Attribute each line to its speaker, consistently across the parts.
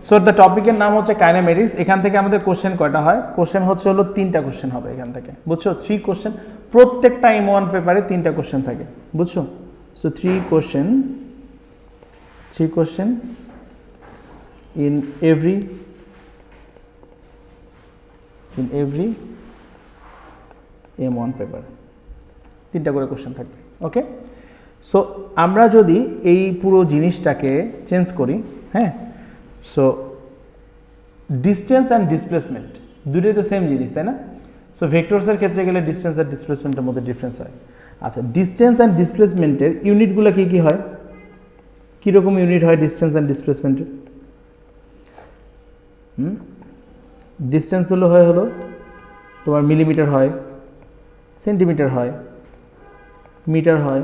Speaker 1: So the টপিকের নাম হচ্ছে কাইনেমেটিক্স। এখান থেকে আমাদের কোশ্চেন কয়টা হয়? কোশ্চেন হচ্ছে হলো 3টা কোশ্চেন হবে এখান থেকে, বুঝছো? 3 কোশ্চেন, প্রত্যেকটা M1 পেপারে 3টা কোশ্চেন থাকে, বুঝছো? So 3 question in every M1 paper, 3টা করে কোশ্চেন থাকবে। ওকে, সো আমরা যদি এই পুরো জিনিসটাকে চেঞ্জ করি, হ্যাঁ, সো ডিস্টেন্স অ্যান্ড ডিসপ্লেসমেন্ট দুটোই তো সেম জিনিস, তাই না? সো ভেক্টরসের ক্ষেত্রে গেলে ডিস্টেন্স আর ডিসপ্লেসমেন্টের মধ্যে ডিফারেন্স হয়। আচ্ছা, ডিস্টেন্স অ্যান্ড ডিসপ্লেসমেন্টের ইউনিটগুলো কী কী হয়? কীরকম ইউনিট হয় ডিস্টেন্স অ্যান্ড ডিসপ্লেসমেন্টের? ডিস্টেন্স হলো তোমার মিলিমিটার হয়, সেন্টিমিটার হয়, মিটার হয়,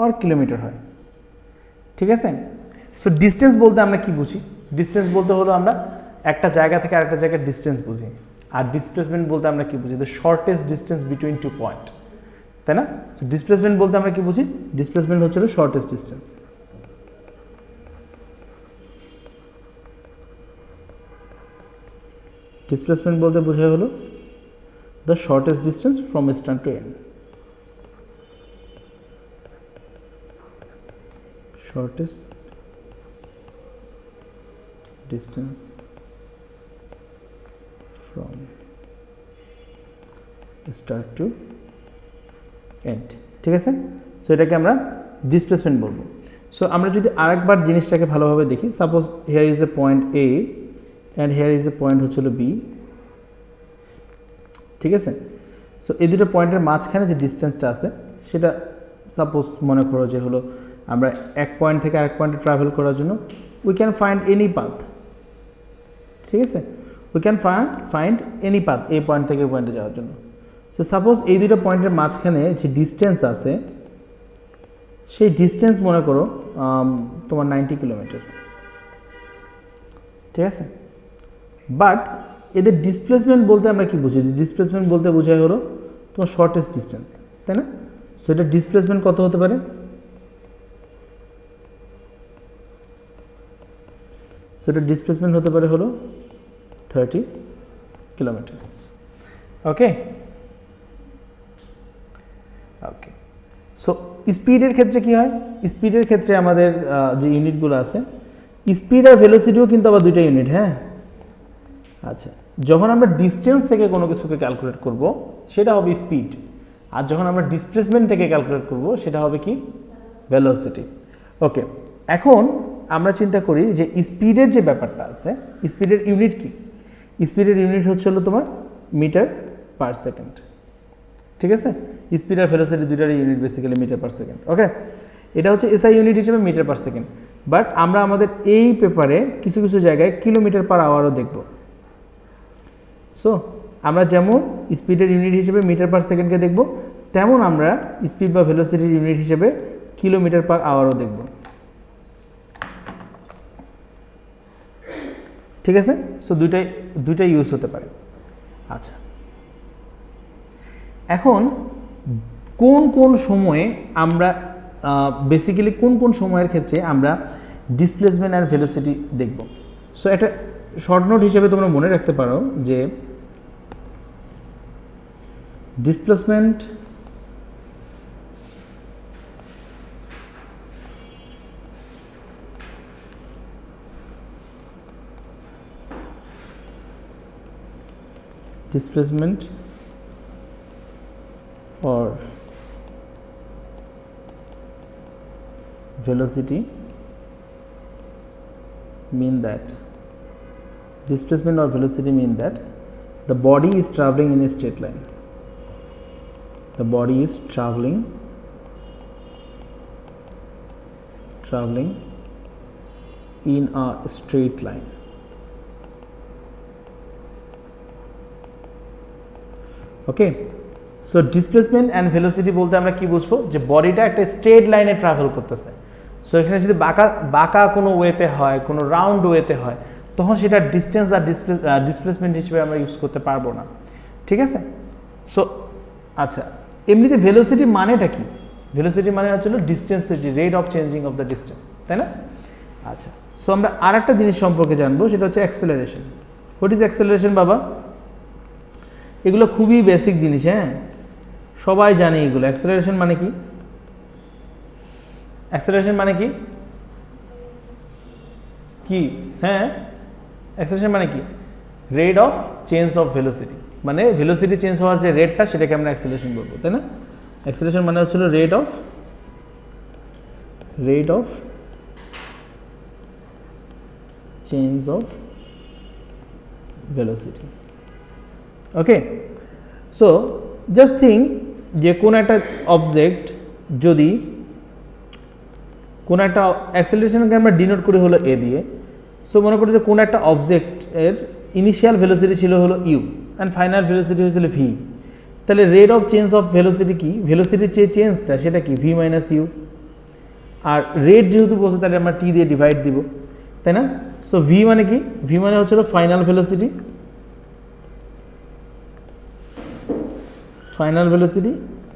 Speaker 1: আর কিলোমিটার হয়, ঠিক আছে? সো ডিস্টেন্স বলতে আমরা কি বুঝি? ডিস্টেন্স বলতে হলো আমরা একটা জায়গা থেকে আরেকটা জায়গার ডিস্টেন্স বুঝি। আর ডিসপ্লেসমেন্ট বলতে আমরা কি বুঝি? The shortest distance between 2 point, তাই না? সো ডিসপ্লেসমেন্ট বলতে আমরা কি বুঝি? ডিসপ্লেসমেন্ট হচ্ছে শর্টেস্ট ডিস্টেন্স। ডিসপ্লেসমেন্ট বলতে বোঝায় হলো the shortest distance from start to end. shortest distance from start to end, ঠিক আছে? সো এটাকে আমরা ডিসপ্লেসমেন্ট বলবো। সো আমরা যদি আরেকবার জিনিসটাকে ভালোভাবে দেখি, suppose here is a point A and here is a point হচ্ছিল বি, ঠিক আছে? সো এই দুটো পয়েন্টের মাঝখানে যে ডিস্টেন্সটা আছে সেটা সাপোজ মনে করো যে হলো আমরা এক পয়েন্ট থেকে আরেক পয়েন্টে ট্রাভেল করার জন্য we can find any path, ঠিক আছে? We can find any path এই পয়েন্ট থেকে পয়েন্টে যাওয়ার জন্য। সো সাপোজ এই দুটো পয়েন্টের মাঝখানে যে ডিস্টেন্স আছে সেই ডিস্টেন্স মনে করো তোমার 90 কিলোমিটার, ঠিক আছে? বাট এদের ডিসপ্লেসমেন্ট বলতে আমরা কি বুঝি? ডিসপ্লেসমেন্ট বলতে বোঝায় হলো তোমার শর্টেস্ট ডিস্টেন্স, তাই না? সো এটা ডিসপ্লেসমেন্ট কত হতে পারে? সো এটা ডিসপ্লেসমেন্ট হতে পারে হলো 30 কিলোমিটার। ওকে, ওকে। সো স্পিডের ক্ষেত্রে কি হয়? স্পিডের ক্ষেত্রে আমাদের যে ইউনিটগুলো আছে, স্পিড আর ভেলোসিটিও কিন্তু আবার দুইটা ইউনিট, হ্যাঁ? আচ্ছা, যখন আমরা ডিস্টেন্স থেকে কোনো কিছুকে ক্যালকুলেট করব সেটা হবে স্পিড, আর যখন আমরা ডিসপ্লেসমেন্ট থেকে ক্যালকুলেট করব সেটা হবে কি? ভেলোসিটি। ওকে, এখন আমরা চিন্তা করি যে স্পিডের যে ব্যাপারটা আছে, স্পিডের ইউনিট কি? স্পিডের ইউনিট হচ্ছে হলো তোমার মিটার পার সেকেন্ড, ঠিক আছে? স্পিড আর ভেলোসিটি দুইটার unit basically metre per second. Okay, এটা হচ্ছে এসআই ইউনিট হিসেবে মিটার পার সেকেন্ড, বাট আমরা আমাদের এই পেপারে কিছু কিছু জায়গায় কিলোমিটার পার আওয়ারও দেখব। সো আমরা যেমন স্পিডের ইউনিট হিসেবে মিটার পার সেকেন্ডকে দেখব, তেমন আমরা স্পিড বা ভেলোসিটির ইউনিট হিসেবে কিলোমিটার পার আওয়ারও দেখব, ঠিক আছে? সো দুইটাই ইউজ হতে পারে। আচ্ছা, এখন কোন কোন সময়ে আমরা বেসিক্যালি কোন সময়ের ক্ষেত্রে আমরা ডিসপ্লেসমেন্ট আর ভেলোসিটি দেখব? সো একটা শর্ট নোট হিসেবে তোমরা মনে রাখতে পারো যে displacement or velocity mean that displacement or velocity mean that the body is traveling in a straight line. The body is traveling in a straight line. Okay, so displacement and velocity বলতে আমরা কি বুঝবো? যে বডিটা একটা straight লাইনে travel করতেছে। So এখানে যদি বাঁকা কোনো ওয়েতে হয়, কোনো রাউন্ড ওয়েতে হয়, তখন সেটা ডিস্টেন্স আর ডিসপ্লেসমেন্ট হিসেবে আমরা ইউজ করতে পারবো না, ঠিক আছে? সো আচ্ছা, এমনিতে ভেলোসিটি মানেটা কি? ভেলোসিটি মানে হচ্ছে distance, rate of changing of the distance, তাই না? আচ্ছা, সো আমরা আর একটা জিনিস সম্পর্কে জানবো, সেটা হচ্ছে অ্যাক্সেলারেশন। হোয়াট ইজ অ্যাক্সেলারেশন বাবা? এগুলো খুবই বেসিক জিনিস, হ্যাঁ, সবাই জানে এগুলো। অ্যাক্সেলারেশন মানে কি? অ্যাক্সেলারেশন মানে কি? কি? হ্যাঁ, অ্যাক্সেলারেশন মানে কি? Rate of change of velocity, মানে ভেলোসিটি চেঞ্জ হওয়ার যে রেটটা সেটাকে আমরা অ্যাক্সেলারেশন বলবো, তাই না? অ্যাক্সেলারেশন মানে হচ্ছিল rate of change of velocity. Okay, so just think যে কোন একটা অবজেক্ট, যদি কোন একটা অ্যাক্সেলারেশনকে আমরা ডিনোট করি হলো এ দিয়ে, সো মনে করি যে কোন একটা অবজেক্টের ইনিশিয়াল ভেলোসিটি ছিল হলো ইউ অ্যান্ড ফাইনাল ভেলোসিটি হয়েছিল ভি, তাহলে rate of change of velocity কি? ভেলোসিটির যে চেঞ্জটা সেটা কি? V minus U. আর রেট যেহেতু বসে, তাহলে আমরা টি দিয়ে ডিভাইড দিব, তাই না? সো ভি মানে কি? ভি মানে হচ্ছিল ফাইনাল ভেলোসিটি,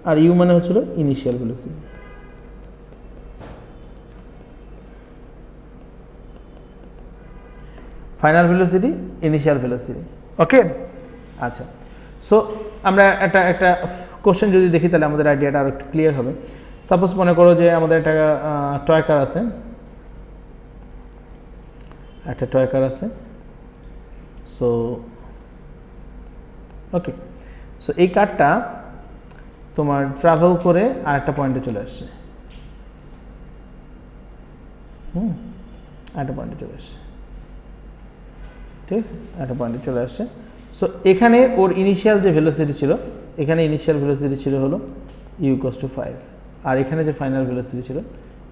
Speaker 1: আর ইউ মানে হচ্ছিল initial velocity. Final velocity, initial velocity. Okay, আচ্ছা, সো আমরা একটা কোশ্চেন যদি দেখি তাহলে আমাদের আইডিয়াটা আরও একটু ক্লিয়ার হবে। সাপোজ মনে করো যে আমাদের একটা টয় কার আছে, সো ওকে, সো এই কারটা তোমার ট্রাভেল করে আর একটা পয়েন্টে চলে আসছে, একটা পয়েন্টে চলে আসছে, ঠিক আছে, একটা পয়েন্টে চলে আসছে। সো এখানে ওর ইনিশিয়াল যে ভেলোসিটি ছিল, এখানে ইনিশিয়াল ভেলোসিটি ছিল হলো ইউ ইকুয়ালস টু 5, আর এখানে যে ফাইনাল ভেলোসিটি ছিল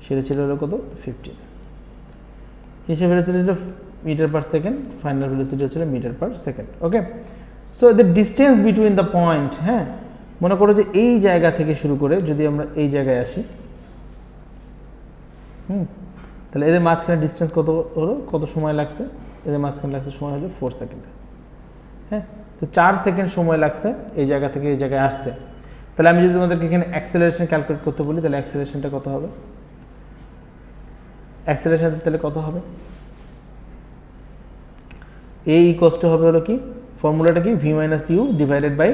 Speaker 1: সেটা ছিল হলো কত? 15। ইনিশিয়াল ভেলোসিটি ছিল metre per second, final velocity হচ্ছিল metre per second. Okay, so the distance between the point, হ্যাঁ, মনে করো যে এই জায়গা থেকে শুরু করে যদি আমরা এই জায়গায় আসি, তাহলে এদের মাঝখানে ডিস্টেন্স কত হলো? কত সময় লাগছে? এদের মাঝখানে লাগছে সময় হলো 4 সেকেন্ড। হ্যাঁ, তো 4 সেকেন্ড সময় লাগছে এই জায়গা থেকে এই জায়গায় আসতে। তাহলে আমি যদি তোমাদেরকে এখানে অ্যাক্সেলারেশন ক্যালকুলেট করতে বলি, তাহলে অ্যাক্সেলারেশনটা কত হবে? অ্যাক্সেলারেশন তাহলে কত হবে? এ ইকুয়ালস টু হবে হলো কি? ফর্মুলাটা কি? V minus U divided by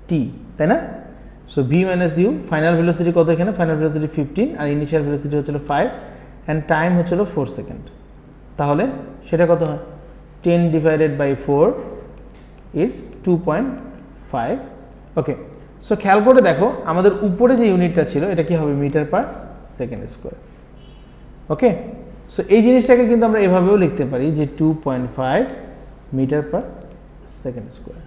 Speaker 1: T, তাই না? So V minus U, final velocity কত এখানে? ফাইনাল ভেলোসিটি 15, আর ইনিশিয়াল ভেলোসিটি হচ্ছিল 5, অ্যান্ড টাইম হচ্ছিল 4 সেকেন্ড। তাহলে সেটা কত হয়? 10 divided by 4 it's 2.5। Okay, so খেয়াল করে দেখো আমাদের উপরে যে ইউনিটটা ছিল এটা কি হবে? Metre per second square. Okay, so এই জিনিসটাকে কিন্তু আমরা এভাবেও লিখতে পারি যে 2.5 metre per second square.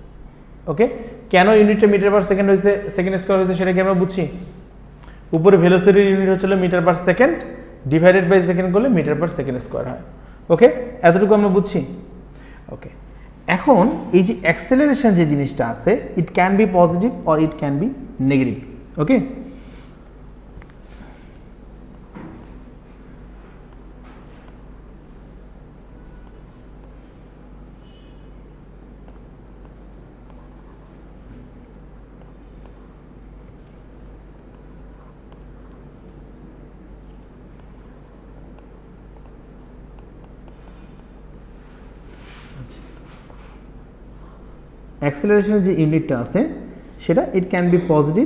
Speaker 1: Okay, কেন ইউনিটটা মিটার পার সেকেন্ড হয়েছে, সেকেন্ড স্কোয়ার হয়েছে সেটা কি আমরা বুঝছি? উপরে ভেলোসিটির ইউনিট হচ্ছিল metre per second, divided by second করলে মিটার পার সেকেন্ড স্কোয়ার হয়। ওকে, এতটুকু আমরা বুঝছি। ওকে, এখন এই যে অ্যাক্সেলারেশন যে জিনিসটা আছে, it can be positive or it can be negative. Okay, অ্যাক্সেলারেশনের যে ইউনিটটা আছে সেটা it can be positive,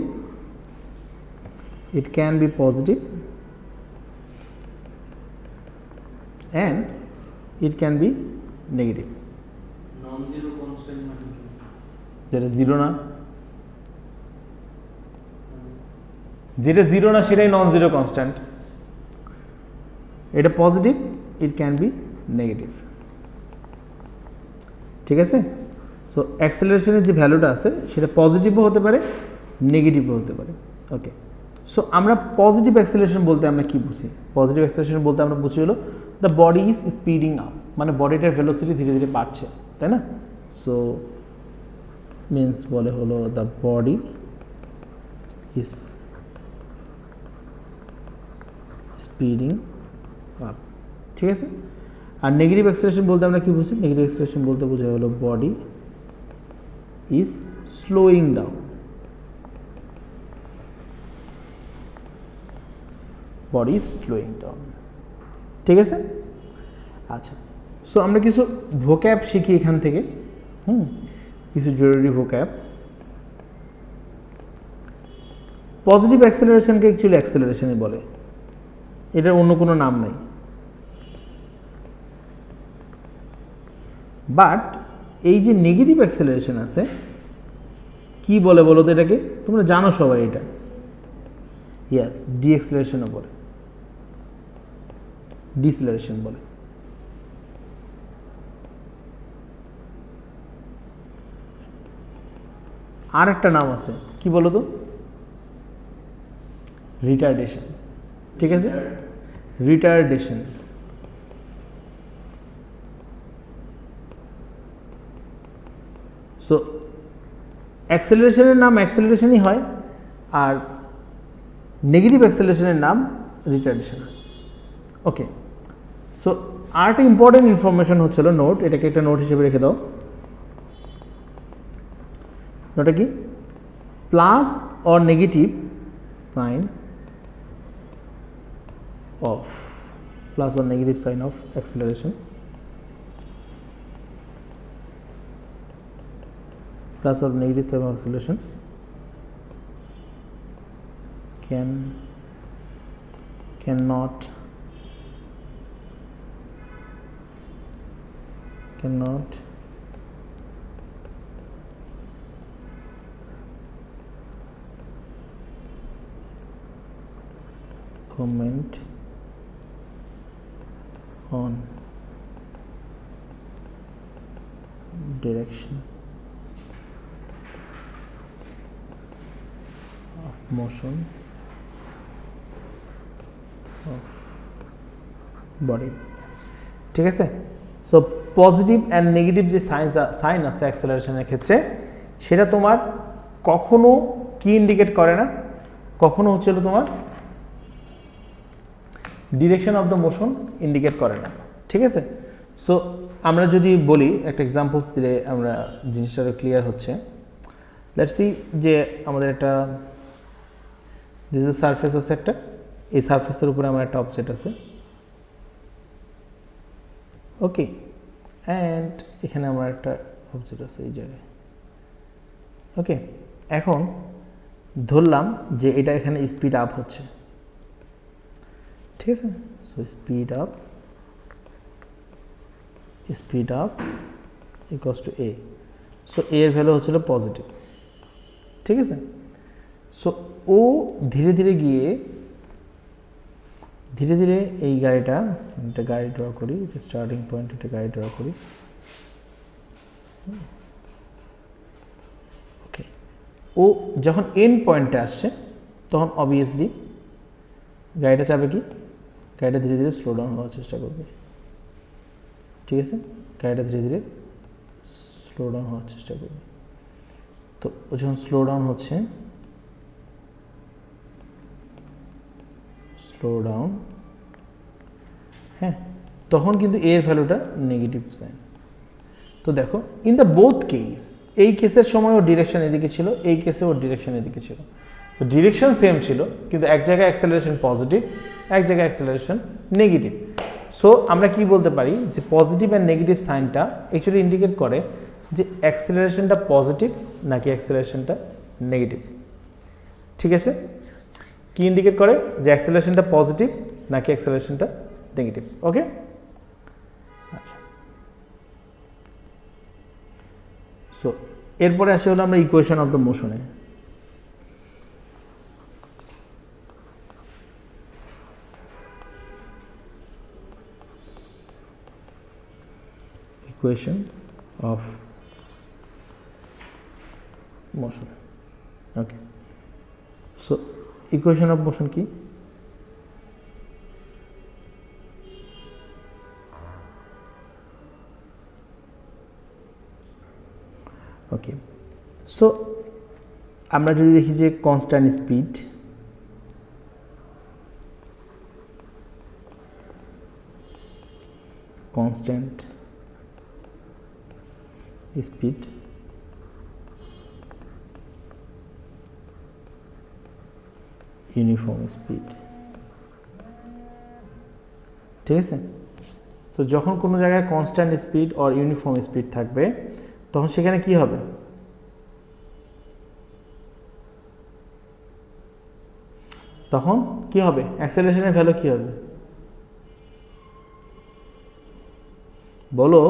Speaker 1: and it can be negative.
Speaker 2: Non zero constant মানে কি?
Speaker 1: যেটা জিরো না, যেটা জিরো না সেটাই নন জিরো কনস্ট্যান্ট। এটা positive, it can be negative, ঠিক আছে? সো অ্যাক্সেলারেশনের যে ভ্যালুটা আছে সেটা পজিটিভও হতে পারে, নেগেটিভও হতে পারে। ওকে, সো আমরা পজিটিভ অ্যাক্সেলারেশন বলতে আমরা কি বুঝি? পজিটিভ অ্যাক্সেলারেশন বলতে আমরা বুঝি হলো the body is speeding up, মানে বডিটার ভেলোসিটি ধীরে ধীরে বাড়ছে, তাই না? সো মিন্স বলে হলো the body is speeding up, ঠিক আছে? আর নেগেটিভ অ্যাক্সেলারেশন বলতে আমরা কি বুঝি? নেগেটিভ অ্যাক্সেলারেশন বলতে বোঝায় হলো body is slowing down, body is slowing down, ঠিক আছে? আচ্ছা, সো আমরা কিছু ভোক্যাব শিখি এখান থেকে, কিছু জরুরি ভোক্যাব। পজিটিভ অ্যাক্সেলারেশনকে অ্যাকচুয়ালি অ্যাক্সেলারেশনই বলে, এটার অন্য কোনো নাম নাই। বাট এই যে নেগেটিভ অ্যাক্সেলারেশন আছে, কি বলে বলো তো এটাকে? তোমরা জানো সবাই এটা, ইয়াস, ডিএক্সেলারেশনও বলে, ডিসেলারেশন বলে। আর একটা নাম আছে, কি বলো তো? রিটার্ডেশন। ঠিক আছে, রিটার্ডেশন। সো অ্যাক্সেলারেশনের নাম অ্যাক্সেলারেশনই হয়, আর নেগেটিভ অ্যাক্সেলারেশনের নাম রিটার্ডেশন হয়। ওকে, সো আর একটা ইম্পর্টেন্ট ইনফরমেশন হচ্ছিল নোট, এটাকে একটা নোট হিসেবে রেখে দাও। নোটটা কি? Plus or negative sign of, plus or negative sign of acceleration, plus or negative sign of acceleration cannot comment on direction of motion of body। ঠিক আছে, সো পজিটিভ অ্যান্ড নেগেটিভ যে সাইন আছে অ্যাক্সেলারেশনের ক্ষেত্রে, সেটা তোমার কখনো কি ইন্ডিকেট করে না, কখনো হচ্ছিল তোমার direction of the motion indicate করে না। ঠিক আছে, সো আমরা যদি বলি একটা এক্সাম্পলস দিলে আমরা জিনিসটা ক্লিয়ার হচ্ছে। লেটস সি যে আমাদের একটা দিস ইজ সারফেস আছে একটা, এই সারফেসের উপরে আমার একটা অবজেক্ট আছে, ওকে, অ্যান্ড এখানে আমার একটা অবজেক্ট আছে এই জায়গায়, ওকে। এখন ধরলাম যে এটা এখানে স্পিড আপ হচ্ছে, ঠিক আছে, so speed up equals to a, so a এর ভ্যালু হচ্ছিল পজিটিভ। ঠিক আছে, সো ও ধীরে ধীরে গিয়ে এই গাড়িটা, একটা গাড়ি ড্র করি, স্টার্টিং পয়েন্ট একটা গাড়ি ড্র করি, ওকে। ও যখন এন্ড পয়েন্টে আসছে তখন অবভিয়াসলি গাড়িটা চাবে কি, গাড়িটা ধীরে ধীরে স্লো ডাউন হওয়ার চেষ্টা করবে। ঠিক আছে, গাড়িটা ধীরে ধীরে স্লো ডাউন হওয়ার চেষ্টা করবে। তো ও যখন স্লো ডাউন হচ্ছে, স্লো ডাউন, হ্যাঁ, তখন কিন্তু এর ভ্যালুটা নেগেটিভ সাইন। তো দেখো ইন দ্য বোথ কেস, এই কেসের সময় ওর ডিরেকশন এদিকে ছিল, এই কেসে ওর ডিরেকশন এদিকে ছিল, তো ডিরেকশন সেম ছিল, কিন্তু এক জায়গায় অ্যাক্সেলারেশন পজিটিভ, এক জায়গায় অ্যাক্সেলারেশন নেগেটিভ। সো আমরা কি বলতে পারি যে পজিটিভ অ্যান্ড নেগেটিভ সাইনটা অ্যাকচুয়ালি ইন্ডিকেট করে যে অ্যাক্সেলারেশনটা পজিটিভ নাকি অ্যাক্সেলারেশনটা নেগেটিভ। ঠিক আছে, কি ইন্ডিকেট করে যে অ্যাক্সেলারেশনটা পজিটিভ নাকি অ্যাক্সেলারেশনটা নেগেটিভ। ওকে, আচ্ছা, সো এরপরে আসে হলো আমরা ইকুয়েশন অফ দ্য মোশনে। Equation of motion, okay. So equation of motion কি? ওকে, সো আমরা যদি দেখি যে constant speed, constant speed, uniform speed. ঠিক আছে, সো যখন কোনো জায়গায় constant speed or uniform speed থাকবে তখন সেখানে কি হবে? তখন কি হবে? অ্যাক্সেলারেশনের ভ্যালু কি হবে বলো?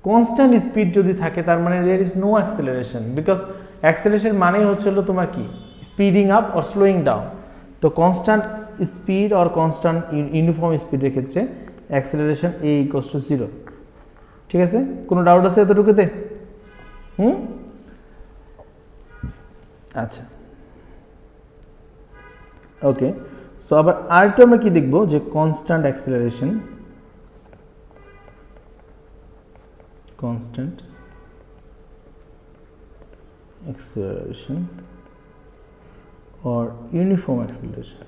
Speaker 1: কনস্ট্যান্ট স্পিড যদি থাকে তার মানে there is no acceleration, because acceleration মানেই হচ্ছে তোমার কি speeding up or slowing down. তো constant speed or constant uniform স্পিডের ক্ষেত্রে অ্যাক্সেলারেশন a ইকুয়ালস টু 0। ঠিক আছে, কোনো ডাউট আছে এতটুকুতে? আচ্ছা, ওকে। সো আবার আরেকটু আমরা কি দেখবো যে constant acceleration, constant acceleration or uniform acceleration.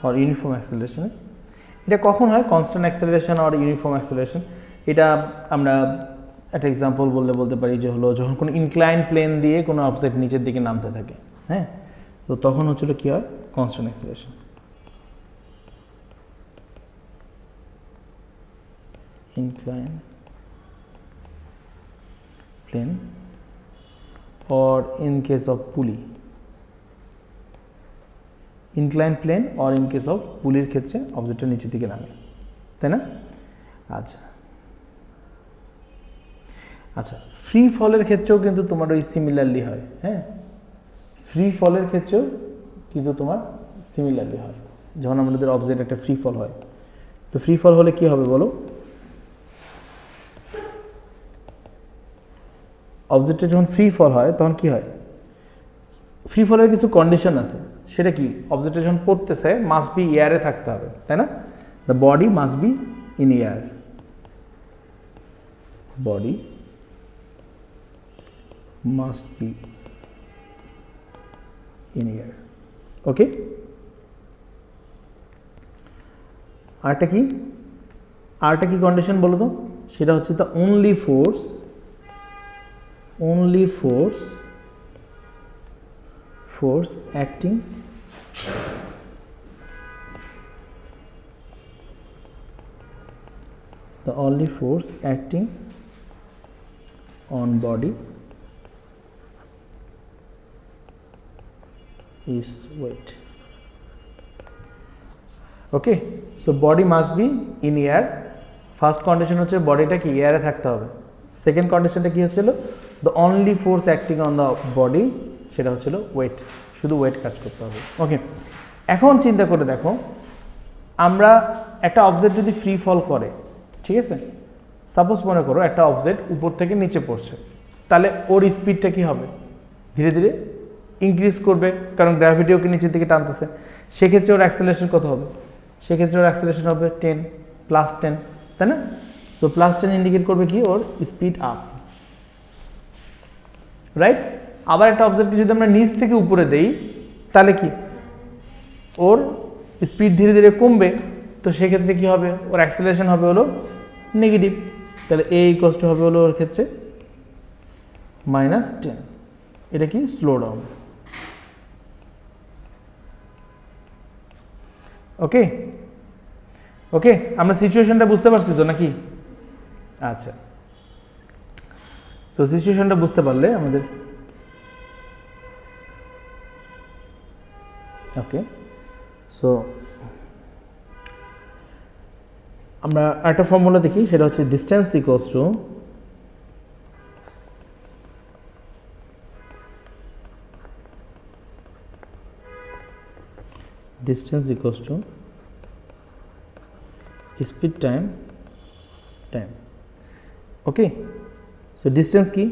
Speaker 1: or uniform acceleration, এটা কখন হয় constant acceleration or uniform acceleration? এটা আমরা একটা এক্সাম্পল বলতে পারি যে হলো যখন কোনো ইনক্লাইন প্লেন দিয়ে কোনো অবজেক্ট নিচের দিকে নামতে থাকে, হ্যাঁ, তো তখন হচ্ছিল কি হয়? Constant acceleration. Incline plane or in case of pulley, incline plane or in case of পুলির ক্ষেত্রে অবজেক্টটা নিচের দিকে নামে, তাই না? আচ্ছা আচ্ছা, ফ্রি ফলের ক্ষেত্রেও কিন্তু তোমার ওই সিমিলারলি হয়, হ্যাঁ, ফ্রি ফলের ক্ষেত্রেও কিন্তু তোমার সিমিলারলি হয় যখন আমাদের অবজেক্ট একটা ফ্রি ফল হয়। তো ফ্রি ফল হলে কি হবে বলো? অবজেক্টে যখন ফ্রি ফল হয় তখন কি হয়? ফ্রি ফলের কিছু কন্ডিশন আছে, সেটা কি? অবজেক্টে যখন পড়তেছে মাস্ট বি এয়ারে থাকতে হবে, তাই না? The body must be in air, body must be in air. Okay, আরেকটা কি কন্ডিশন বলো তো? সেটা হচ্ছে the only force acting on body is weight. Okay, so body must be in air. First condition হচ্ছে বডিটা কি এয়ারে থাকতে হবে। সেকেন্ড কন্ডিশনটা কি হচ্ছিল? The only force acting on the body, সেটা হচ্ছিল ওয়েট, শুধু ওয়েট কাজ করতে হবে। ওকে, এখন চিন্তা করে দেখো, আমরা একটা অবজেক্ট যদি ফ্রি ফল করে, ঠিক আছে, সাপোজ মনে করো একটা অবজেক্ট উপর থেকে নিচে পড়ছে, তাহলে ওর স্পিডটা কি হবে? ধীরে ধীরে ইনক্রিজ করবে, কারণ গ্র্যাভিটি ওকে নিচের দিকে টানতেছে। সেক্ষেত্রে ওর অ্যাক্সেলারেশন কত হবে? সেক্ষেত্রে ওর অ্যাক্সেলারেশন হবে 10 + 10, তাই না? সো +10 ইন্ডিকেট করবে কি? ওর স্পিড আপ, রাইট? আবার একটা অবজেক্টকে যদি আমরা নিচ থেকে উপরে দেই তাহলে কি ওর স্পিড ধীরে ধীরে কমবে, তো সেক্ষেত্রে কি হবে? ওর অ্যাক্সেলারেশন হবে হলো নেগেটিভ, তাহলে a = হবে হলো ওর ক্ষেত্রে -10। এটা কি? Slow down. ওকে ওকে, আমরা সিচুয়েশনটা বুঝতে পারছি তো নাকি? আচ্ছা, সো সিচুয়েশনটা বুঝতে পারলে আমাদের ওকে, সো আমরা একটা ফর্মুলা দেখি, সেটা হচ্ছে distance equals to speed time. Okay, so distance কি?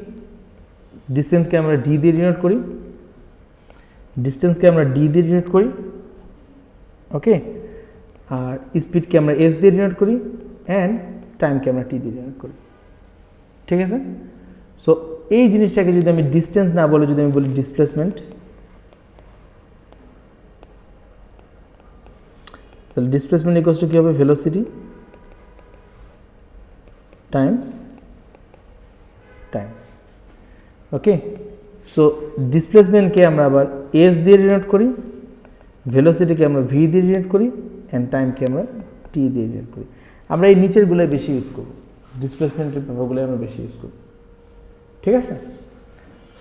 Speaker 1: ডিস্টেন্সকে আমরা ডি দিয়ে ডিনোট করি, ওকে, আর স্পিডকে আমরা এস দিয়ে ডিনোট করি, অ্যান্ড টাইমকে আমরা টি দিয়ে ডিনোট করি, ঠিক আছে? সো এই জিনিসটাকে যদি আমি ডিস্টেন্স না বলে যদি আমি বলি ডিসপ্লেসমেন্ট, তাহলে ডিসপ্লেসমেন্ট ইকুয়ালস টু কি হবে? Velocity times time. Okay, so ডিসপ্লেসমেন্টকে আমরা আবার এস দিয়ে ডিনোট করি, ভেলোসিটিকে আমরা ভি দিয়ে ডিনোট করি, অ্যান্ড টাইমকে আমরা টি দিয়ে ডিনোট করি। আমরা এই নিচেরগুলোই বেশি ইউজ করব, ডিসপ্লেসমেন্টের ব্যাপারগুলো আমরা বেশি ইউজ করব, ঠিক আছে।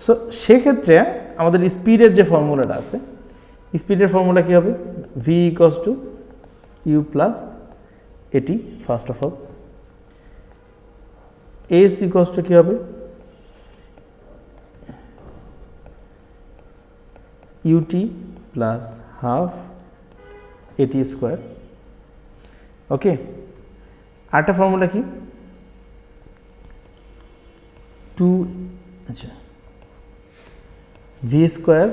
Speaker 1: সো সেক্ষেত্রে আমাদের স্পিডের যে ফর্মুলাটা আছে, স্পিডের ফর্মুলা কী হবে, v equals to u plus a t first of all, s equals to কী হবে, u t plus half a t square. Okay, আরেকটা ফর্মুলা কি, টু, আচ্ছা, v square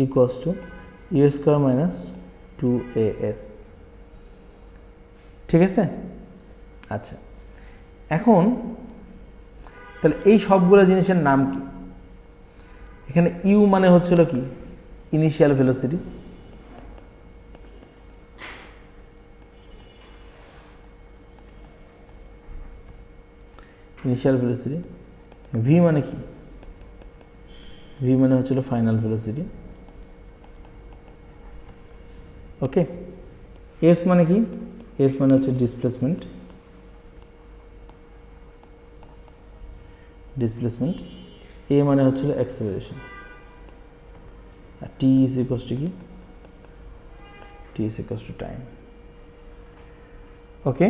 Speaker 1: equals to you square minus two a S, ঠিক আছে। আচ্ছা, এখন তাহলে এই সবগুলো জিনিসের নাম কি, এখানে ইউ মানে হচ্ছিল কি, initial velocity, initial velocity, V মানে কি, ভি মানে হচ্ছিল ফাইনাল ভেলোসিটি, ওকে। এস মানে কি, এস মানে হচ্ছে ডিসপ্লেসমেন্ট, ডিসপ্লেসমেন্ট, এ মানে হচ্ছিল অ্যাক্সেলারেশন, আর টি ইজ ইকুয়ালস টু কি, t is equals to time, okay.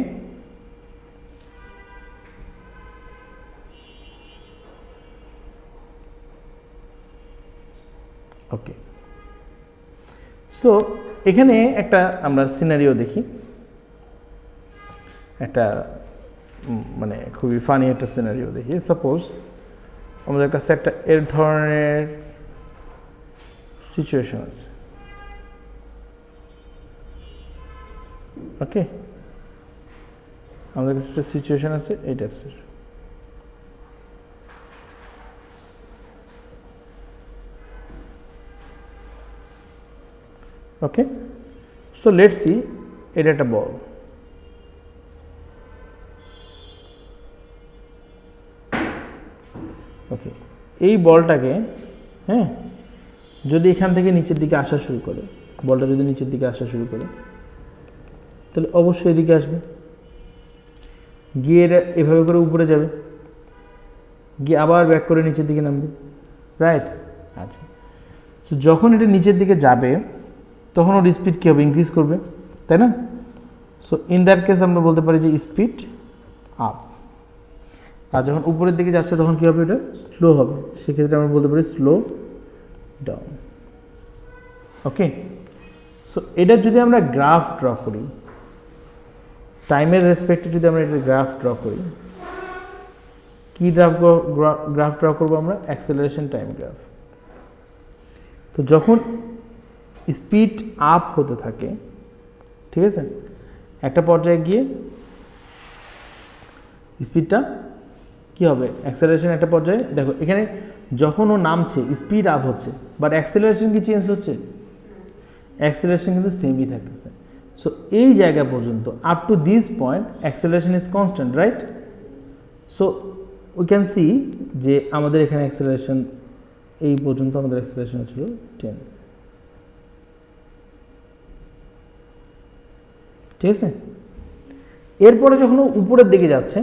Speaker 1: Okay, so এখানে একটা আমরা সিনারিও দেখি, একটা মানে খুবই ফানি একটা সিনারিও দেখি। সাপোজ আমাদের কাছে একটা এর ধরনের সিচুয়েশন আছে, ওকে, আমাদের কাছে একটা সিচুয়েশন আছে এই টাইপসের, ওকে। সো লেটস সি, এটা একটা বল, ওকে। এই বলটাকে, হ্যাঁ, যদি এখান থেকে নিচের দিকে আসা শুরু করে, বলটা যদি নিচের দিকে আসা শুরু করে, তাহলে অবশ্যই এদিকে আসবে, গিয়ে এটা এভাবে করে উপরে যাবে, গিয়ে আবার ব্যাক করে নিচের দিকে নামবে, রাইট। আচ্ছা, তো যখন এটা নিচের দিকে যাবে তখন ওর স্পিড কী হবে, ইনক্রিজ করবে, তাই না। সো ইন দ্যাট কেস আমরা বলতে পারি যে স্পিড আপ, আর যখন উপরের দিকে যাচ্ছে তখন কী হবে, এটা স্লো হবে, সেক্ষেত্রে আমরা বলতে পারি স্লো ডাউন, ওকে। সো এটার যদি আমরা গ্রাফ ড্র করি, টাইমের রেসপেক্টে যদি আমরা এটা গ্রাফ ড্র করি, কী গ্রাফ ড্র করবো আমরা, অ্যাক্সেলারেশন টাইম গ্রাফ। তো যখন স্পিড আপ হতে থাকে, ঠিক আছে, একটা পর্যায়ে গিয়ে স্পিডটা কী হবে, অ্যাক্সেলারেশন একটা পর্যায়ে, দেখো এখানে যখন ও নামছে স্পিড আপ হচ্ছে, বাট অ্যাক্সেলারেশন কি চেঞ্জ হচ্ছে, অ্যাক্সেলারেশন কিন্তু সেমই থাকতেছে। সো এই জায়গা পর্যন্ত up to this point acceleration is constant, right. So we can see যে আমাদের এখানে অ্যাক্সেলারেশন এই পর্যন্ত আমাদের অ্যাক্সেলারেশন ছিল 10, ঠিক আছে। এরপরে যখন ও উপরের দিকে যাচ্ছে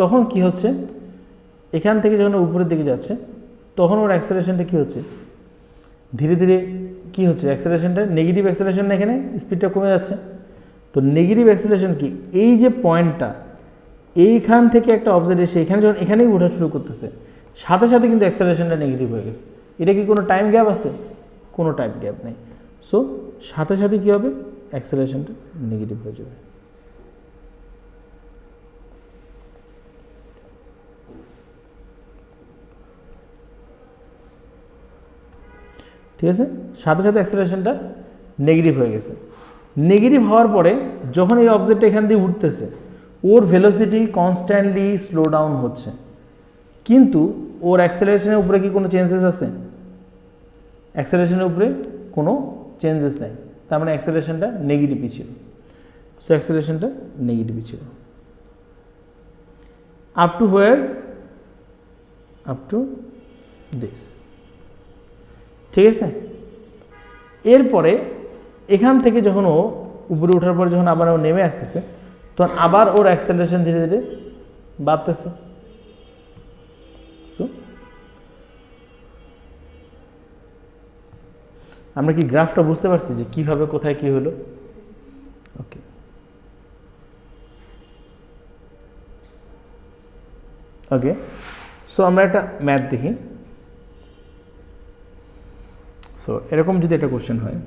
Speaker 1: তখন কি হচ্ছে, এখান থেকে যখন উপরের দিকে যাচ্ছে তখন ওর অ্যাক্সেলারেশনটা কী হচ্ছে, ধীরে ধীরে কী হচ্ছে, অ্যাক্সেলারেশনটা নেগেটিভ অ্যাক্সেলারেশন, না এখানে স্পিডটা কমে যাচ্ছে। তো নেগেটিভ অ্যাক্সেলারেশন কি, এই যে পয়েন্টটা, এইখান থেকে একটা অবজেক্ট এসে এখানে যখন এখানেই ওঠা শুরু করতেছে, সাথে সাথে কিন্তু অ্যাক্সেলারেশনটা নেগেটিভ হয়ে গেছে। এটা কি কোনো টাইম গ্যাপ আছে, কোনো টাইম গ্যাপ নেই। সো সাথে সাথে কী হবে, অ্যাক্সেলারেশনটা নেগেটিভ হয়ে যাবে। ঠিক আছে, সাথে সাথে অ্যাক্সেলারেশনটা নেগেটিভ হয়ে গেছে। নেগেটিভ হওয়ার পরে যখন এই অবজেক্টটা এখান দিয়ে উঠতেছে, ওর ভেলোসিটি কনস্ট্যান্টলি স্লো ডাউন হচ্ছে, কিন্তু ওর অ্যাক্সেলারেশনের উপরে কি কোনো চেঞ্জেস আছে, অ্যাক্সেলারেশনের উপরে কোনো চেঞ্জেস নাই, তার মানে অ্যাক্সেলারেশনটা নেগেটিভই ছিল। সো অ্যাক্সেলারেশনটা নেগেটিভই ছিল up to where, up to this. ঠিক আছে, এরপরে এখান থেকে যখন ও উপরে ওঠার পরে যখন আবার ও নেমে আসতেছে তখন আবার ওর অ্যাক্সেলারেশন ধীরে ধীরে বাড়তেছে। সো আমরা কি গ্রাফটা বুঝতে পারছি যে কিভাবে কোথায় কি হলো? ওকে, ওকে, সো আমরা একটা ম্যাথ দেখি। সো এরকম যদি একটা কোশ্চেন হয়,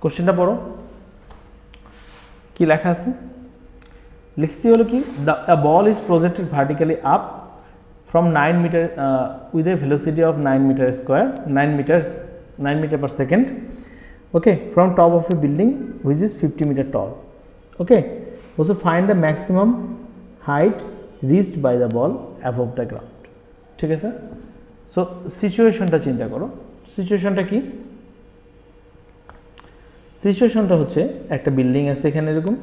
Speaker 1: কোশ্চেনটা পড়ো, কি লেখা আছে? লিখছি হলো কি, the ball is projected vertically up from 9 metre with a velocity of 9 metre square 9 metre per second, okay, from top of a building which is 50 metre tall. Okay, also find the maximum height reached by the ball above the ground. ঠিক আছে, so সিচুয়েশনটা চিন্তা করো। সিচুয়েশনটা কি? সিচুয়েশনটা হচ্ছে একটা বিল্ডিং আছে এখানে, এরকম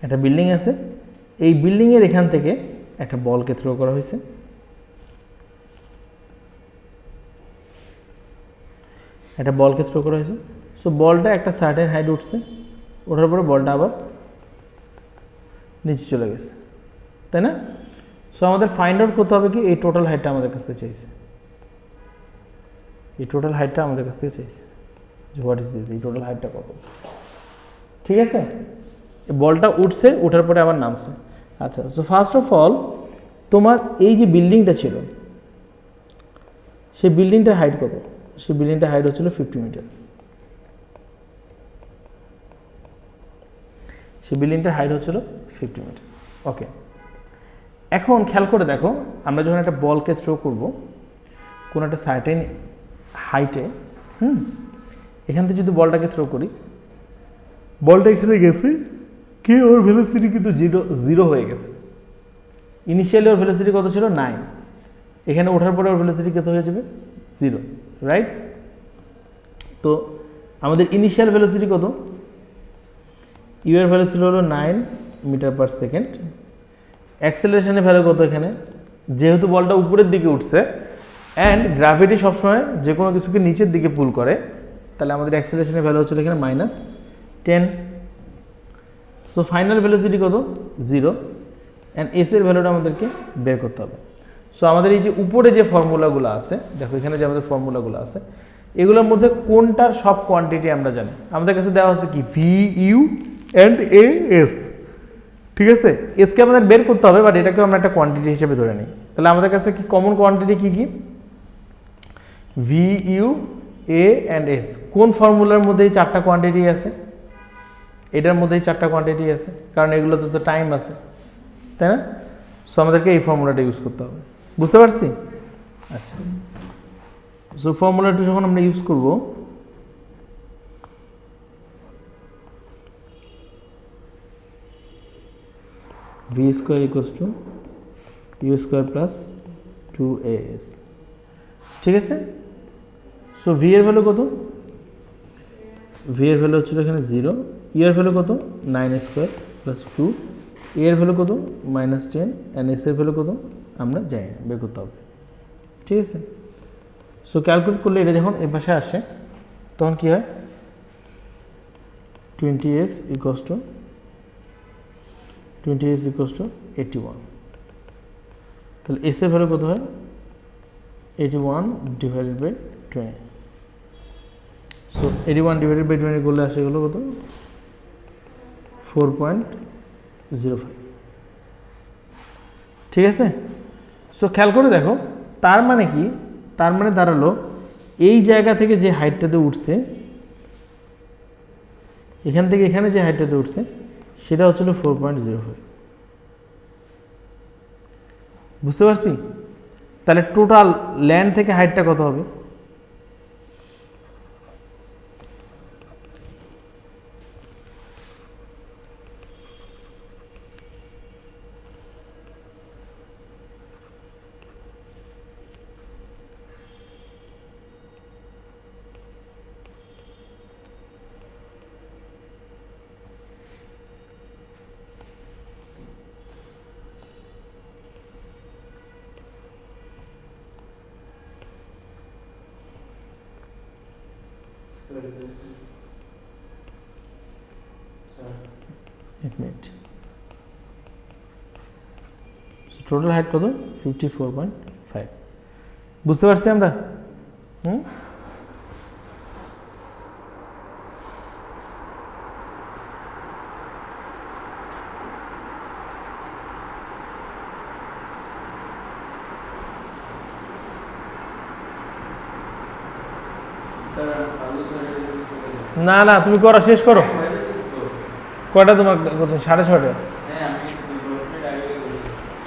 Speaker 1: একটা বিল্ডিং আছে, এই বিল্ডিংয়ের এখান থেকে একটা বলকে থ্রো করা হয়েছে, একটা বলকে থ্রো করা হয়েছে। সো বলটা একটা সার্টেন হাইট উঠছে, ওঠার পরে বলটা আবার নিচে চলে গেছে, তাই না? সো আমাদের ফাইন্ড আউট করতে হবে কি, এই টোটাল হাইটটা আমাদের কাছ থেকে চাইছে, এই টোটাল হাইটটা আমাদের কাছ থেকে চাইছে যে হোয়াট ইজ দিস, এই টোটাল হাইটটা কত। ঠিক আছে, বলটা উঠছে, ওঠার পরে আবার নামছে। আচ্ছা, সো ফার্স্ট অফ অল তোমার এই যে বিল্ডিংটা ছিল, সেই বিল্ডিংটার হাইট কত? সেই বিল্ডিংটার হাইট হচ্ছিল 50 মিটার। সেই বিল্ডিংটার হাইট হচ্ছিল 50 মিটার। ওকে, এখন খেয়াল করে দেখো, আমরা যখন একটা বলকে থ্রো করব কোনো একটা সার্টেন হাইটে, এখান থেকে যদি বলটাকে থ্রো করি, বলটা এখানে গেছে কি, ওর ভেলোসিটি কিন্তু জিরো হয়ে গেছে। ইনিশিয়ালি ওর ভেলোসিটি কত ছিল? 9। এখানে ওঠার পরে ওর ভেলোসিটি কত হয়ে যাবে? 0, রাইট? তো আমাদের ইনিশিয়াল ভেলোসিটি কত? ইউ এর ভ্যালু ছিল হলো 9 মিটার পার সেকেন্ড। অ্যাক্সেলারেশনের ভ্যালু কত এখানে? যেহেতু বলটা উপরের দিকে উঠছে অ্যান্ড গ্র্যাভিটি সবসময় যে কোনো কিছুকে নিচের দিকে পুল করে, তাহলে আমাদের অ্যাক্সেলারেশনের ভ্যালু হচ্ছিল এখানে -10। সো ফাইনাল ভেলোসিটি কত? 0। অ্যান্ড এস এর ভ্যালুটা আমাদেরকে বের করতে হবে। সো আমাদের এই যে উপরে যে ফর্মুলাগুলো আছে, দেখো এখানে যে আমাদের ফর্মুলাগুলো আছে, এগুলোর মধ্যে কোনটার সব কোয়ান্টিটি আমরা জানি? আমাদের কাছে দেওয়া আছে কি, V U and A S. ঠিক আছে, এসকে আমাদের বের করতে হবে, বাট এটাকেও আমরা একটা কোয়ান্টিটি হিসেবে ধরে নিই। তাহলে আমাদের কাছে কি কমন কোয়ান্টিটি কি কি? V U A and S কোন ফর্মুলার মধ্যে এই চারটা কোয়ান্টিটি আছে? এটার মধ্যেই চারটা কোয়ান্টিটি আছে, কারণ এগুলোতে তো টাইম আছে, তাই না? সো আমাদেরকে এই ফর্মুলাটা ইউজ করতে হবে। বুঝতে পারছি? আচ্ছা, সো ফর্মুলাটা যখন আমরা ইউজ করব, V square equals to you square plus 2as, ঠিক আছে? সো ভি এর ভ্যালু কত? ভি এর ভ্যালু হচ্ছিল এখানে 0, ইউ এর ভ্যালু কত? 9 স্কোয়ার প্লাস 2, এ এর ভ্যালু কত? -10, অ্যান্ড এস এর ভ্যালু কত আমরা জানি না, বের করতে হবে, ঠিক আছে? সো ক্যালকুলেট করলে এটা যখন এ পাশে আসে তখন কী হয়? 20s ইকুয়ালস টু 81, তাহলে এস এর ভ্যালু কত হয়? 81 divided by 20, so 81 divided by 20 করলে আসে গেলো কত? 4.05, ঠিক আছে? সো খেয়াল করে দেখো, তার মানে কি? তার মানে দাঁড়ালো এই জায়গা থেকে যে হাইটটাতে উঠছে, এখান থেকে এখানে যে হাইটটাতে উঠছে সেটা হচ্ছিল 4.05, বুঝতে পারছি? তাহলে টোটাল ল্যান্ড থেকে হাইটটা কত হবে? এক মিনিট, টোটাল হাইট কত? 54.5, বুঝতে পারছি আমরা? না না, তুমি করা শেষ করো। কয়টা তোমার? 6:30।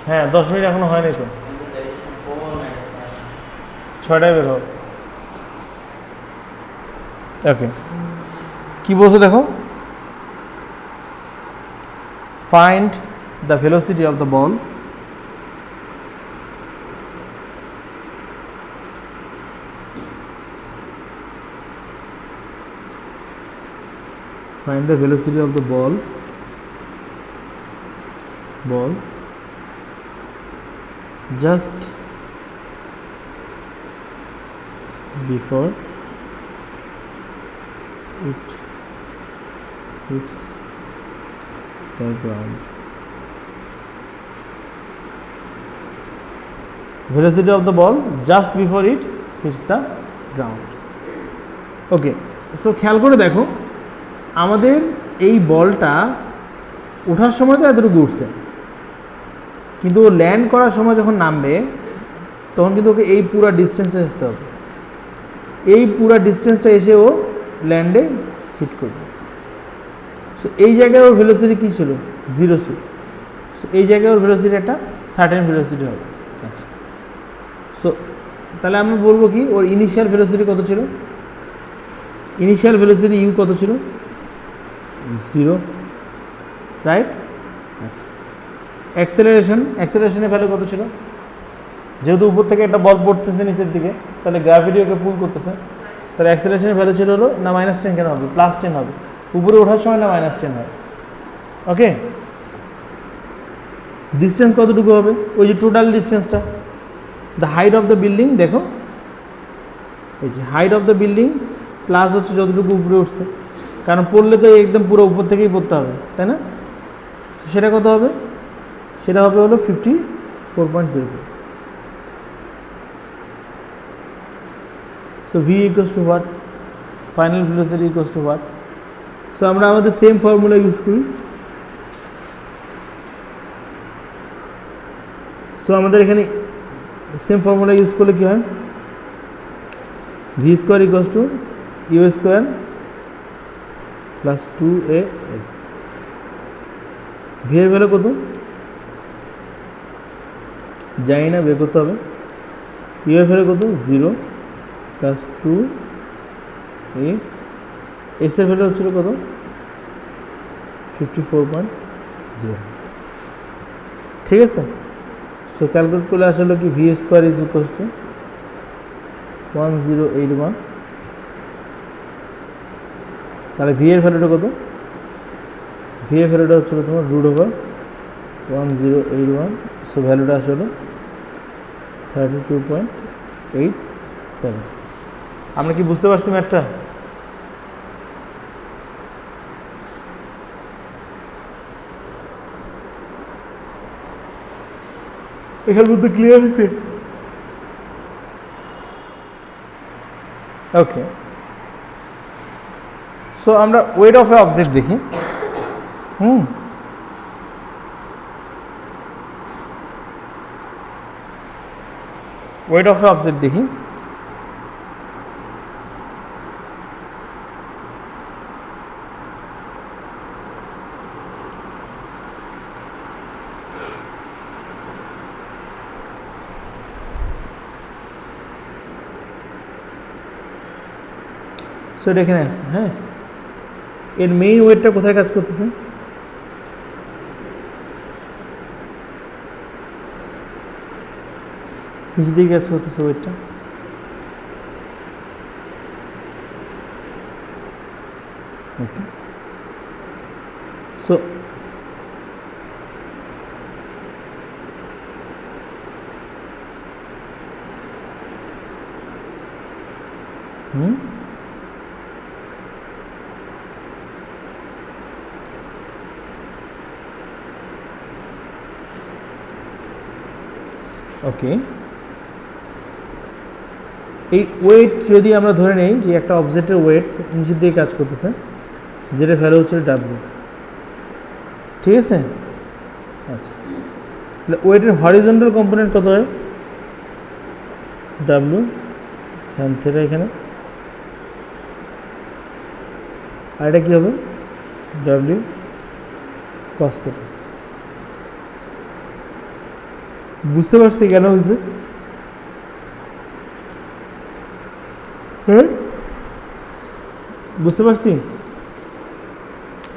Speaker 1: হ্যাঁ, 10 মিনিট এখনো হয়নি তো, 6টায় বের হোক। ওকে, কি বলছো দেখো? Find the velocity of the ball just before it hits the ground. Velocity of the ball just before it hits the ground. Okay, so খেয়াল করে দেখো, আমাদের এই বলটা ওঠার সময় তো এতটুকু উঠছে, কিন্তু ও ল্যান্ড করার সময় যখন নামবে তখন কিন্তু ওকে এই পুরো ডিস্টেন্সটা আসতে হবে। এই পুরো ডিস্টেন্সটা এসে ও ল্যান্ডে হিট করবে। সো এই জায়গায় ওর ভেলোসিটি কী ছিল? 0 ছিল। সো এই জায়গায় ওর ভেলোসিটি একটা সার্টেন ভেলোসিটি হবে। আচ্ছা, সো তাহলে আমরা বলবো কি, ওর ইনিশিয়াল ভেলোসিটি কত ছিল? ইনিশিয়াল ভেলোসিটি ইউ কত ছিল? 0, রাইট? আচ্ছা, অ্যাক্সেলারেশনের ভ্যালু কত ছিল? যেহেতু উপর থেকে একটা বল পড়তেছে নিচের দিকে, তাহলে গ্র্যাভিটি ওকে পুল করতেছে, তাহলে অ্যাক্সেলারেশনের ভ্যালু ছিল হলো না -10 কেন হবে? +10 হবে। উপরে ওঠার সময় না -10 হয়। ওকে, ডিস্টেন্স কতটুকু হবে? ওই যে টোটাল ডিস্টেন্সটা, the height of the building, দেখো এই যে height of the building plus হচ্ছে যতটুকু উপরে উঠছে, কারণ পড়লে তো একদম পুরো উপর থেকেই পড়তে হবে, তাই না? সেটা কত হবে? সেটা হবে হলো 54.04। So V equals to what? Final velocity equals to what? So আমরা আমাদের সেম ফর্মুলা ইউজ করি। সো আমাদের এখানে সেম ফর্মুলা ইউজ করলে কী হয়? V square equals to you square plus 2as। V এর ভ্যালু কত জানি না, বের করতে হবে। ইউ এর ভ্যালু কত 0 প্লাস 2a। এস এর ভ্যালু হচ্ছিল কত 54.0। ঠিক আছে, সো ক্যালকুলেট করলে আসলে কি V square is equals two 1081। তাহলে ভি এর ভ্যালুটা কত, ভি এর ভ্যালুটা হচ্ছিল তোমার √1081। সো ভ্যালুটা আসলে 32.87। আমরা কি বুঝতে পারছি ম্যাথটা? এখানে মধ্যে ক্লিয়ার হয়েছে? ওকে, সো আমরা ওয়েট অফ এ অবজেক্ট দেখি। ওয়েট অফ এ অবজেক্ট দেখি। সো এটা এখানে আছে। হ্যাঁ, এর মেইন ওয়েটটা কোথায় কাজ করতেছে? নিচের দিকে কাজ করতেছে ওয়েটটা। ওকে, সো ওকে, এই ওয়েট যদি আমরা ধরে নেই যে একটা অবজেক্টের ওয়েট নিচের দিকে কাজ করতেছে, যেটা ভ্যালু হচ্ছে ডাব্লিউ। ঠিক আছে, আচ্ছা, তাহলে ওয়েটের হরিজন্টাল কম্পোনেন্ট কত হয়? ডাব্লিউ সাইন থিটা এখানে, আর এটা কী হবে? W cos theta. বুঝতে পারছি কেন হয়েছে? হ্যাঁ, বুঝতে পারছি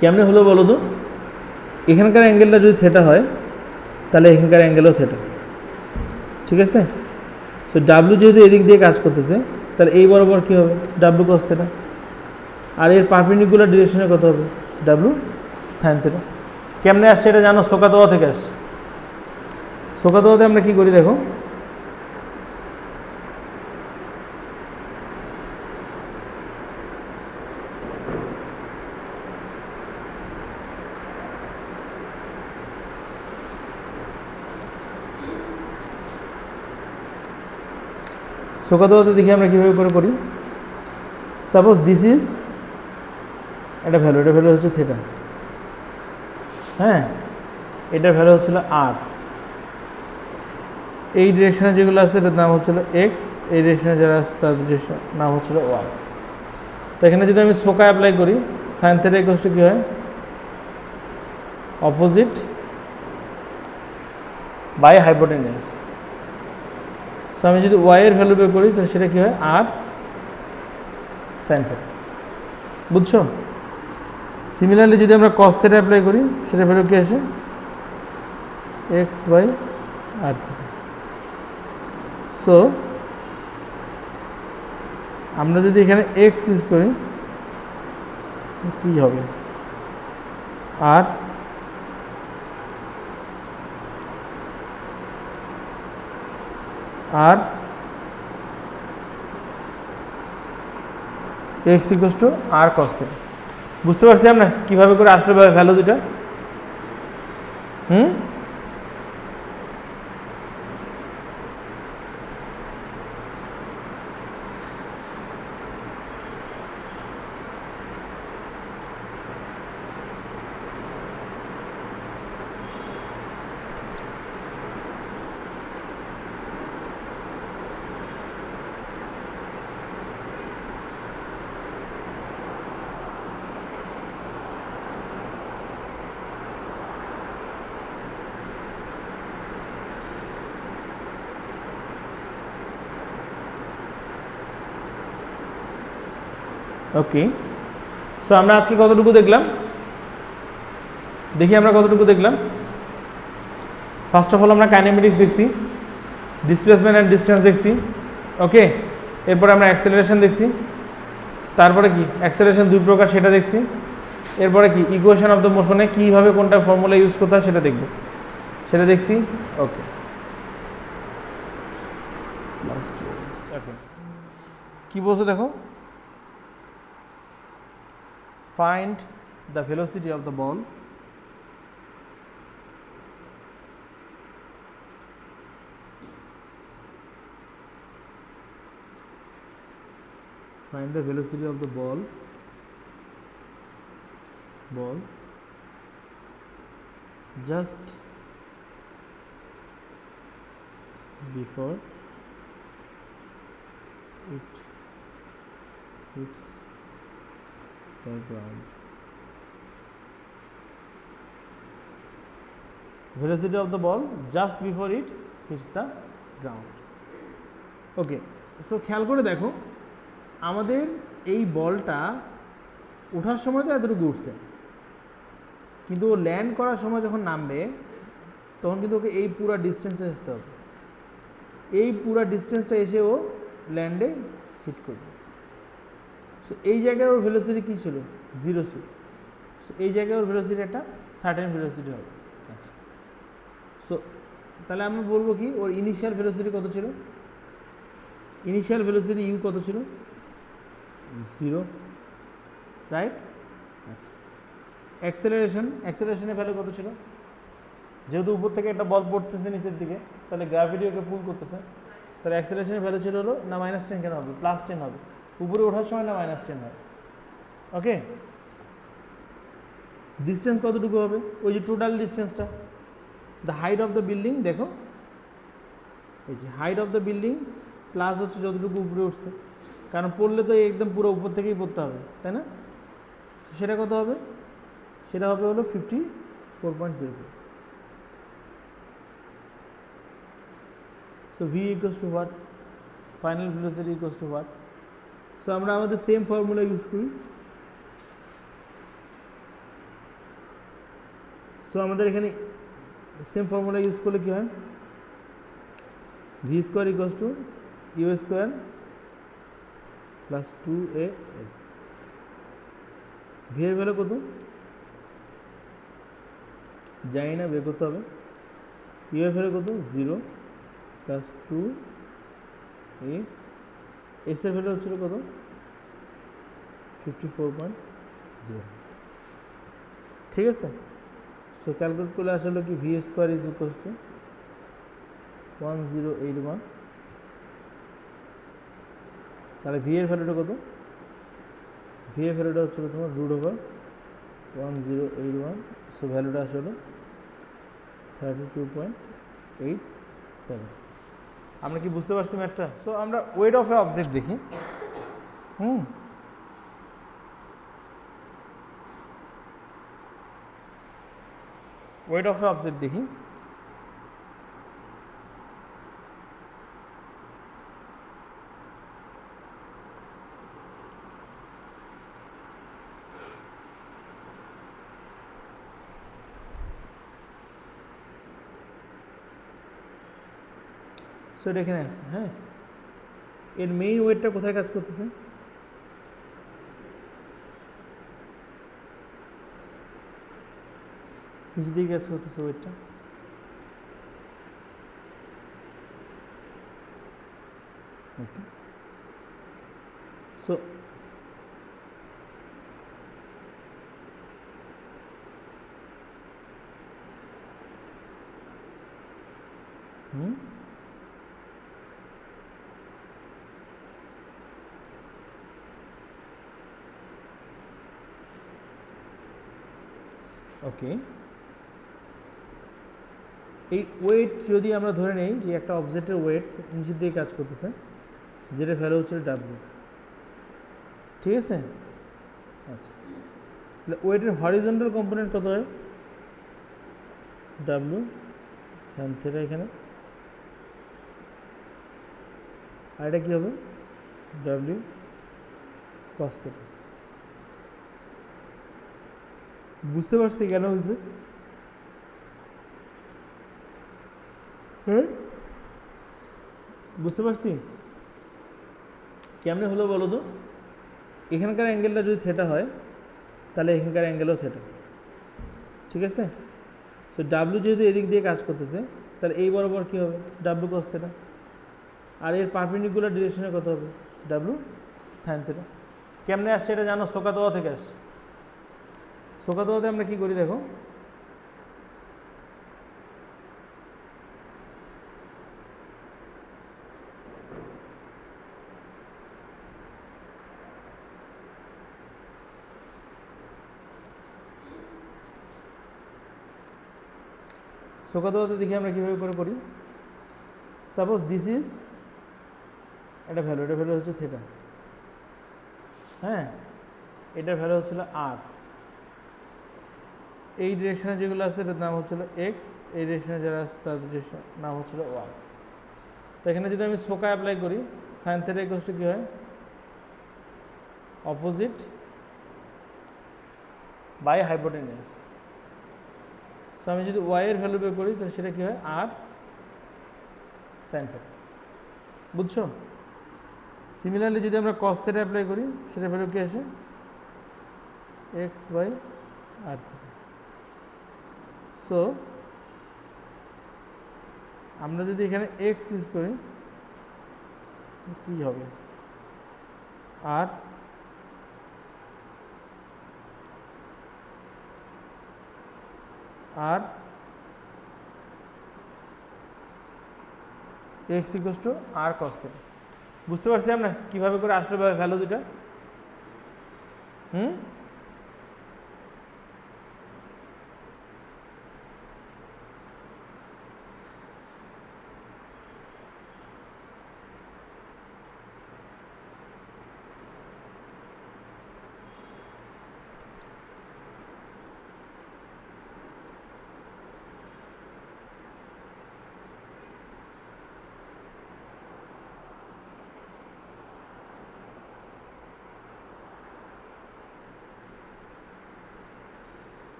Speaker 1: কেমনে হলো বলো তো? এখানকার অ্যাঙ্গেলটা যদি থেটা হয় তাহলে এখানকার অ্যাঙ্গেলও থেটা। ঠিক আছে, সো ডাব্লিউ যেহেতু এদিক দিয়ে কাজ করতেছে তাহলে এই বরাবর কী হবে? W cos theta. আর এর পারপেন্ডিকুলার ডিরেকশনে কত হবে? W sine theta. কেমনে আসছে এটা জানো? শোকাতোয়া থেকে আসছে। শোকাতোয়াতে আমরা কী করি দেখো, শোকাতোয়াতে দেখি আমরা কীভাবে করে করি। সাপোজ দিস ইজ এটা ভ্যালু, এটা ভ্যালু হচ্ছে থেটা। হ্যাঁ, এটার ভ্যালু হচ্ছিল আর। এই ডিরেকশনে যেগুলো আছে এটার নাম হচ্ছিল এক্স, এই ডিরেকশনে যারা আছে তার নাম হচ্ছিল ওয়াই। তো এখানে যদি আমি সোকা অ্যাপ্লাই করি, সাইন থেটা ইকুয়ালস টু কী হয়? Opposite by hypotenuse. সো আমি যদি ওয়াই এর ভ্যালু বের করি তাহলে সেটা কী হয়? আর সাইন থেটা। বুঝছো? সিমিলারলি যদি আমরা কস থেটা অ্যাপ্লাই করি সেটা ভ্যালু কী আসে? X by r theta. So আমরা যদি এখানে এক্স ইউজ করি কী হবে? আর আর x equals to r cos theta. বুঝতে পারছি আমরা কীভাবে করে আসলে ভ্যালু দুটা? ওকে, সো আমরা আজকে কতটুকু দেখলাম, দেখি আমরা কতটুকু দেখলাম। ফার্স্ট অফ অল আমরা কাইনেমেটিক্স দেখছি, ডিসপ্লেসমেন্ট অ্যান্ড ডিস্টেন্স দেখছি। ওকে, এরপরে আমরা অ্যাক্সেলারেশন দেখছি, তারপরে কি অ্যাক্সেলারেশন দুই প্রকার সেটা দেখছি, এরপরে কি ইকুয়েশন অফ দ্য মোশনে কীভাবে কোনটা ফর্মুলা ইউজ করতে হয় সেটা দেখব, সেটা দেখছি। ওকে, কি বলছো দেখো, find the velocity of the ball find the velocity of the ball just before it hits the ground. Velocity of the ball just before it hits the ground. Okay, so খেয়াল করে দেখো, আমাদের এই বলটা ওঠার সময় তো এতটুকু উঠছে, কিন্তু ও ল্যান্ড করার সময় যখন নামবে তখন কিন্তু ওকে এই পুরো ডিস্টেন্সটা আসতে হবে, এই পুরো ডিস্টেন্সটা এসে ও ল্যান্ডে হিট করবে। সো এই জায়গায় ওর ভেলোসিটি কী ছিল, 0 ছিল। সো এই জায়গায় ওর ভেলোসিটি একটা সার্টেন ভেলোসিটি হবে। আচ্ছা, সো তাহলে আমরা বলবো কি, ওর ইনিশিয়াল ভেলোসিটি কত ছিল, ইনিশিয়াল ভেলোসিটি ইউ কত ছিল, 0, রাইট। আচ্ছা, অ্যাক্সেলারেশনের ভ্যালু কত ছিল, যেহেতু উপর থেকে একটা বল পড়তেছে নিচের দিকে, তাহলে গ্র্যাভিটি ওকে পুল করতেছে, তাহলে অ্যাক্সেলারেশনের ভ্যালু ছিল হলো না -10 কেন হবে, +10 হবে, উপরে ওঠার সময় না -10 হয়। ওকে, ডিস্টেন্স কতটুকু হবে, ওই যে টোটাল ডিস্টেন্সটা, the height of the building, দেখো এই যে height of the building plus হচ্ছে যতটুকু উপরে উঠছে, কারণ পড়লে তো একদম পুরো উপর থেকেই পড়তে হবে, তাই না। সেটা কত হবে, সেটা হবে হলো 54.04। So V equals to what, final velocity equals to what. So আমরা আমাদের সেম ফর্মুলা ইউজ করি। সো আমাদের এখানে সেম ফর্মুলা ইউজ করলে কী হয়, V square equals to you square plus 2as। V এর ভ্যালু কত জানি না, বের করতে হবে। ইউ এর ভ্যালু কত, 0 প্লাস 2a। এস এর ভ্যালু হচ্ছিল কত, 54.0। ঠিক আছে, সো ক্যালকুলেট করলে আসলে কি V square is equals two 1081। তাহলে ভি এর ভ্যালুটা কত, ভি এর ভ্যালুটা হচ্ছিল তোমার √1081। সো ভ্যালুটা আসলে 32.87। আমরা কি বুঝতে পারছি ম্যাথটা। সো আমরা ওয়েট অফ এ অবজেক্ট দেখি। ওয়েট অফ এ অবজেক্ট দেখি। সো এটা এখানে আছে, হ্যাঁ, এর মেইন ওয়েটটা কোথায় কাজ করতেছে, নিচের দিকে কাজ করতেছে ওয়েটটা। ওকে, সো ওকে, এই ওয়েট যদি আমরা ধরে নেই যে একটা অবজেক্টের ওয়েট নিচের দিকে কাজ করতেছে, যেটা ভ্যালু হচ্ছে ডাব্লিউ। ঠিক আছে, আচ্ছা, তাহলে ওয়েটের হরিজন্টাল কম্পোনেন্ট কত হয়, ডাব্লিউ সাইন থিটা এখানে, আর এটা কী হবে, ডাব্লিউ কস থিটা। বুঝতে পারছি কেন হয়েছে? হ্যাঁ, বুঝতে পারছি কেমনে হলো বলো তো? এখানকার অ্যাঙ্গেলটা যদি থেটা হয় তাহলে এখানকার অ্যাঙ্গেলও থেটা, ঠিক আছে? সো ডাব্লু যেহেতু এদিক দিয়ে কাজ করতেছে তাহলে এই বরাবর কী হবে? W cos theta. আর এর পারপেন্ডিকুলার ডিরেকশনে কত হবে? W sine theta. কেমনে আসছে এটা জানো? সোকাতোয়া থেকে আসছে। সোকাতোয়াতে আমরা কী করি দেখো, সোকাতোয়াতে দেখি আমরা কীভাবে করে করি। সাপোজ দিস ইজ এটা ভ্যালু হচ্ছে থেটা, হ্যাঁ, এটার ভ্যালু হচ্ছিল আর। এই ডিরেকশনে যেগুলো আছে এটার নাম হচ্ছিল এক্স, এই ডিরেকশনে যারা আছে তাদের নাম হচ্ছিল ওয়াই। তো এখানে যদি আমি সোকা অ্যাপ্লাই করি, সাইন থেটা ইকুয়ালস টু কী হয়? Opposite by hypotenuse. সো আমি যদি ওয়াই এর ভ্যালু বের করি তাহলে সেটা কী হয়? আর সাইন থেটা। বুঝছো? সিমিলারলি যদি আমরা কস থেটা অ্যাপ্লাই করি সেটা ভ্যালু কী আসে? X by r theta. So আমরা যদি এখানে এক্স ইউজ করি কী হবে? আর আর x equals to r cos theta. বুঝতে পারছি আমরা কীভাবে করে আসলে ভ্যালু দুটা?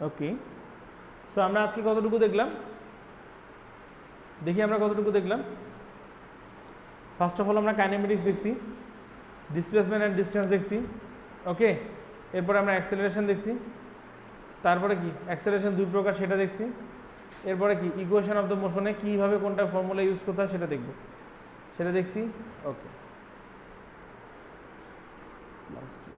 Speaker 1: ওকে, সো আমরা আজকে কতটুকু দেখলাম? দেখি আমরা কতটুকু দেখলাম। ফার্স্ট অফ অল আমরা কাইনেমেটিক্স দেখছি, ডিসপ্লেসমেন্ট অ্যান্ড ডিস্টেন্স দেখছি, ওকে। এরপরে আমরা অ্যাক্সেলারেশন দেখছি, তারপরে কি অ্যাক্সেলারেশন দুই প্রকার সেটা দেখছি, এরপরে কি ইকুয়েশন অফ দ্য মোশনে কীভাবে কোনটা ফর্মুলা ইউজ করতে হয় সেটা দেখব, সেটা দেখছি, ওকে।